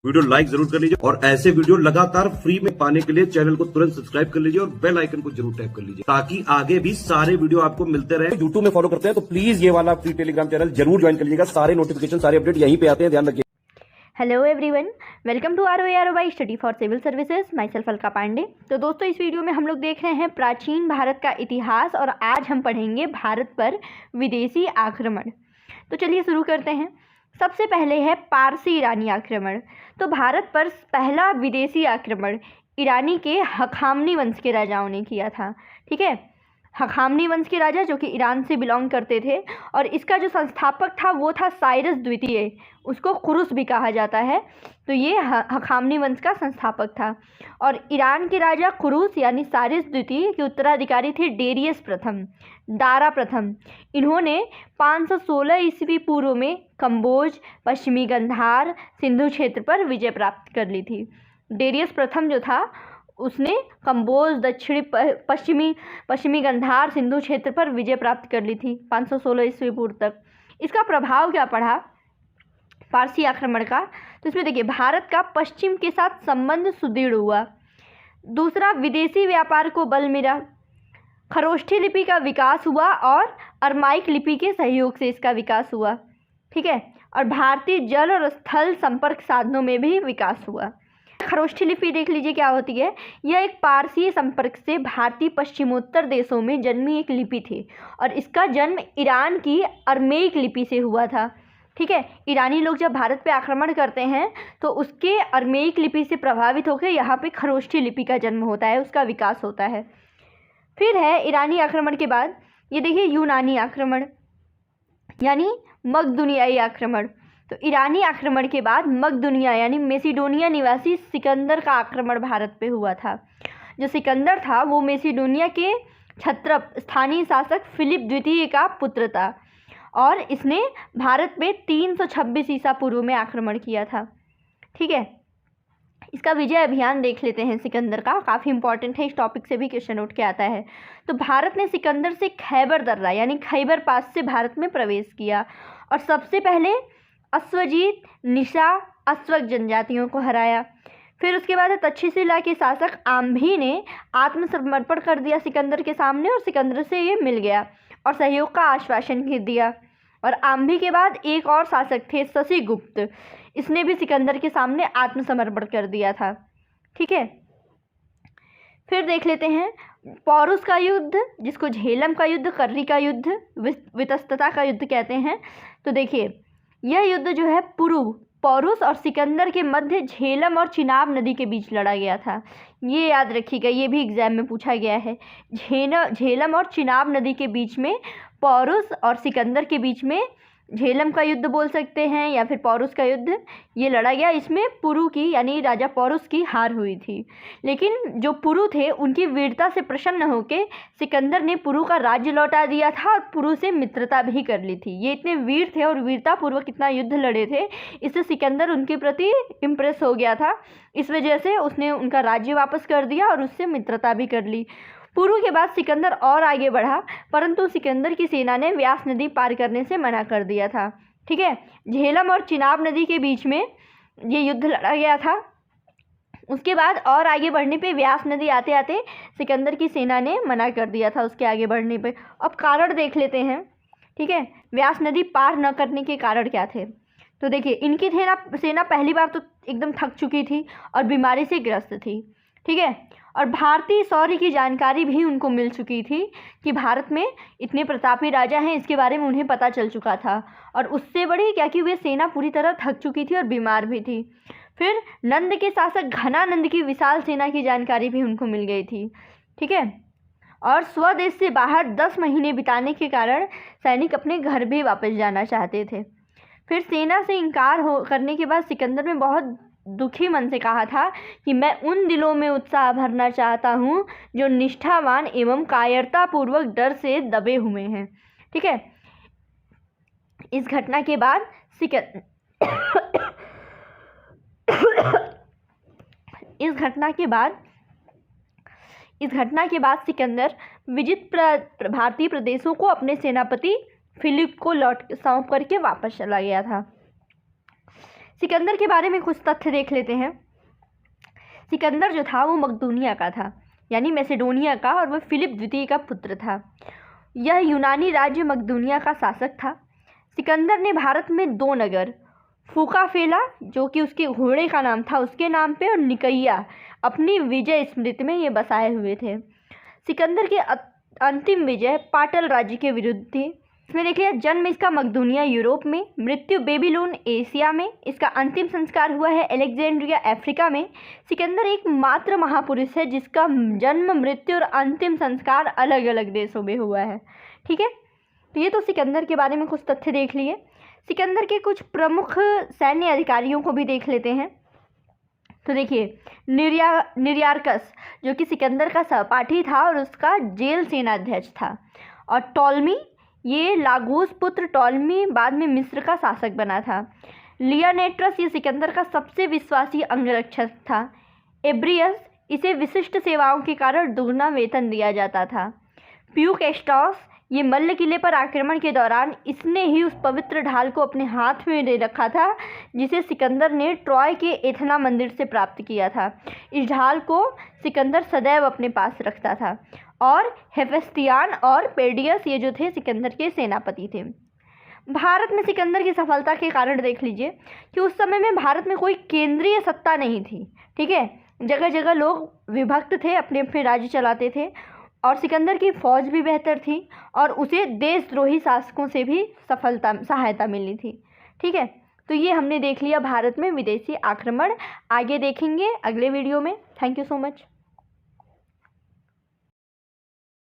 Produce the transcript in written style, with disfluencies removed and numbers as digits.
Video like जरूर कर लीजिए और ऐसे वीडियो लगातार फ्री में पाने के लिए चैनल को तुरंत सब्सक्राइब कर लीजिए और बेल आइकन को जरूर टैप कर लीजिए ताकि आगे भी सारे वीडियो आपको मिलते रहे। यूट्यूब में फॉलो करते हैं तो प्लीज ये वाला फ्री टेलीग्राम चैनल जरूर ज्वाइन कर लीजिएगा। सारे नोटिफिकेशन सारे अपडेट यहीं पे आते हैं, ध्यान रखिए। Hello everyone, welcome to ROI study for civil services. Myself Alka Pandey. तो दोस्तों, इस वीडियो में हम लोग देख रहे हैं प्राचीन भारत का इतिहास और आज हम पढ़ेंगे भारत पर विदेशी आक्रमण। तो चलिए शुरू करते हैं। सबसे पहले है पारसी ईरानी आक्रमण। तो भारत पर पहला विदेशी आक्रमण ईरानी के हखामनी वंश के राजाओं ने किया था। ठीक है, हखामनी वंश के राजा जो कि ईरान से बिलोंग करते थे और इसका जो संस्थापक था वो था साइरस द्वितीय, उसको कुरुस भी कहा जाता है। तो ये हखामनी वंश का संस्थापक था और ईरान के राजा कुरुस यानी साइरस द्वितीय के उत्तराधिकारी थे डेरियस प्रथम, दारा प्रथम। इन्होंने 516 ईस्वी पूर्व में कंबोज, पश्चिमी गंधार, सिंधु क्षेत्र पर विजय प्राप्त कर ली थी। डेरियस प्रथम जो था उसने कंबोज, दक्षिणी पश्चिमी गंधार, सिंधु क्षेत्र पर विजय प्राप्त कर ली थी 516 ईस्वी पूर्व तक। इसका प्रभाव क्या पड़ा पारसी आक्रमण का? तो इसमें देखिए, भारत का पश्चिम के साथ संबंध सुदृढ़ हुआ। दूसरा, विदेशी व्यापार को बल मिला। खरोष्ठी लिपि का विकास हुआ और अरमाइक लिपि के सहयोग से इसका विकास हुआ। ठीक है, और भारतीय जल और स्थल संपर्क साधनों में भी विकास हुआ। खरोष्ठी लिपि देख लीजिए क्या होती है। यह एक पारसी संपर्क से भारतीय पश्चिमोत्तर देशों में जन्मी एक लिपि थी और इसका जन्म ईरान की अरमेइक लिपि से हुआ था। ठीक है, ईरानी लोग जब भारत पे आक्रमण करते हैं तो उसके अरमेइक लिपि से प्रभावित होकर यहाँ पे खरोष्ठी लिपि का जन्म होता है, उसका विकास होता है। फिर है ईरानी आक्रमण के बाद ये देखिए यूनानी आक्रमण यानी मकदूनियाई आक्रमण। तो ईरानी आक्रमण के बाद मकदूनिया यानी मेसिडोनिया निवासी सिकंदर का आक्रमण भारत पे हुआ था। जो सिकंदर था वो मेसिडोनिया के क्षत्रप स्थानीय शासक फिलिप द्वितीय का पुत्र था और इसने भारत पे 326 ईसा पूर्व में आक्रमण किया था। ठीक है, इसका विजय अभियान देख लेते हैं सिकंदर का, काफ़ी इंपॉर्टेंट है, इस टॉपिक से भी क्वेश्चन उठ के आता है। तो भारत ने सिकंदर से खैबर दर्रा यानी खैबर पास से भारत में प्रवेश किया और सबसे पहले अश्वजीत, निशा, अश्वक जनजातियों को हराया। फिर उसके बाद तक्षशिला के शासक आम्भी ने आत्मसमर्पण कर दिया सिकंदर के सामने और सिकंदर से ये मिल गया और सहयोग का आश्वासन दिया। और आम्भी के बाद एक और शासक थे शशिगुप्त, इसने भी सिकंदर के सामने आत्मसमर्पण कर दिया था। ठीक है, फिर देख लेते हैं पौरुष का युद्ध, जिसको झेलम का युद्ध, कर्री का युद्ध, वितस्तता का युद्ध कहते हैं। तो देखिए, यह युद्ध जो है पौरुष और सिकंदर के मध्य झेलम और चिनाब नदी के बीच लड़ा गया था। ये याद रखिएगा, ये भी एग्जाम में पूछा गया है। झेलम और चिनाब नदी के बीच में पौरुष और सिकंदर के बीच में झेलम का युद्ध बोल सकते हैं या फिर पौरुष का युद्ध, ये लड़ा गया। इसमें पुरु की यानी राजा पौरुष की हार हुई थी, लेकिन जो पुरु थे उनकी वीरता से प्रसन्न होकर सिकंदर ने पुरु का राज्य लौटा दिया था और पुरु से मित्रता भी कर ली थी। ये इतने वीर थे और वीरतापूर्वक इतना युद्ध लड़े थे, इससे सिकंदर उनके प्रति इम्प्रेस हो गया था। इस वजह से उसने उनका राज्य वापस कर दिया और उससे मित्रता भी कर ली। पुरु के बाद सिकंदर और आगे बढ़ा, परंतु सिकंदर की सेना ने व्यास नदी पार करने से मना कर दिया था। ठीक है, झेलम और चिनाब नदी के बीच में ये युद्ध लड़ा गया था। उसके बाद और आगे बढ़ने पे व्यास नदी आते आते सिकंदर की सेना ने मना कर दिया था उसके आगे बढ़ने पे। अब कारण देख लेते हैं। ठीक है, व्यास नदी पार न करने के कारण क्या थे? तो देखिए, इनकी सेना पहली बार तो एकदम थक चुकी थी और बीमारी से ग्रस्त थी। ठीक है, और भारतीय शौर्य की जानकारी भी उनको मिल चुकी थी कि भारत में इतने प्रतापी राजा हैं, इसके बारे में उन्हें पता चल चुका था। और उससे बड़ी क्या कि वे सेना पूरी तरह थक चुकी थी और बीमार भी थी। फिर नंद के शासक घनानंद की विशाल सेना की जानकारी भी उनको मिल गई थी। ठीक है, और स्वदेश से बाहर 10 महीने बिताने के कारण सैनिक अपने घर भी वापस जाना चाहते थे। फिर सेना से इनकार करने के बाद सिकंदर में बहुत दुखी मन से कहा था कि मैं उन दिलों में उत्साह भरना चाहता हूँ जो निष्ठावान एवं कायरतापूर्वक डर से दबे हुए हैं। ठीक है, इस घटना के बाद सिकंदर विजित भारतीय प्रदेशों को अपने सेनापति फिलिप को सौंप करके वापस चला गया था। सिकंदर के बारे में कुछ तथ्य देख लेते हैं। सिकंदर जो था वो मकदूनिया का था, यानी मैसेडोनिया का, और वह फिलिप द्वितीय का पुत्र था। यह यूनानी राज्य मकदूनिया का शासक था। सिकंदर ने भारत में 2 नगर, फूकाफेला जो कि उसके घोड़े का नाम था उसके नाम पे, और निकैया अपनी विजय स्मृति में ये बसाए हुए थे। सिकंदर की अंतिम विजय पाटल राज्य के विरुद्ध थी। इसमें देखिए, जन्म इसका मकदूनिया यूरोप में, मृत्यु बेबीलोन एशिया में, इसका अंतिम संस्कार हुआ है अलेक्जेंड्रिया अफ्रीका में। सिकंदर एकमात्र महापुरुष है जिसका जन्म, मृत्यु और अंतिम संस्कार अलग अलग देशों में हुआ है। ठीक है, तो ये तो सिकंदर के बारे में कुछ तथ्य देख लिए। सिकंदर के कुछ प्रमुख सैन्य अधिकारियों को भी देख लेते हैं। तो देखिए, निरियार्कस जो कि सिकंदर का सहपाठी था और उसका जेल सेनाध्यक्ष था, और टॉलमी, ये लागोस पुत्र टॉलमी बाद में मिस्र का शासक बना था। लियानेट्रस ये सिकंदर का सबसे विश्वासी अंगरक्षक था। एब्रियस, इसे विशिष्ट सेवाओं के कारण दोगुना वेतन दिया जाता था। प्यूकेस्टॉस, ये मल्ल किले पर आक्रमण के दौरान इसने ही उस पवित्र ढाल को अपने हाथ में ले रखा था जिसे सिकंदर ने ट्रॉय के एथना मंदिर से प्राप्त किया था। इस ढाल को सिकंदर सदैव अपने पास रखता था। और हेफेस्टियान और पेडियस ये जो थे सिकंदर के सेनापति थे। भारत में सिकंदर की सफलता के कारण देख लीजिए कि उस समय में भारत में कोई केंद्रीय सत्ता नहीं थी। ठीक है, जगह जगह लोग विभक्त थे, अपने अपने राज्य चलाते थे, और सिकंदर की फौज भी बेहतर थी और उसे देशद्रोही शासकों से भी सहायता मिली थी। ठीक है, तो ये हमने देख लिया भारत में विदेशी आक्रमण। आगे देखेंगे अगले वीडियो में। Thank you so much.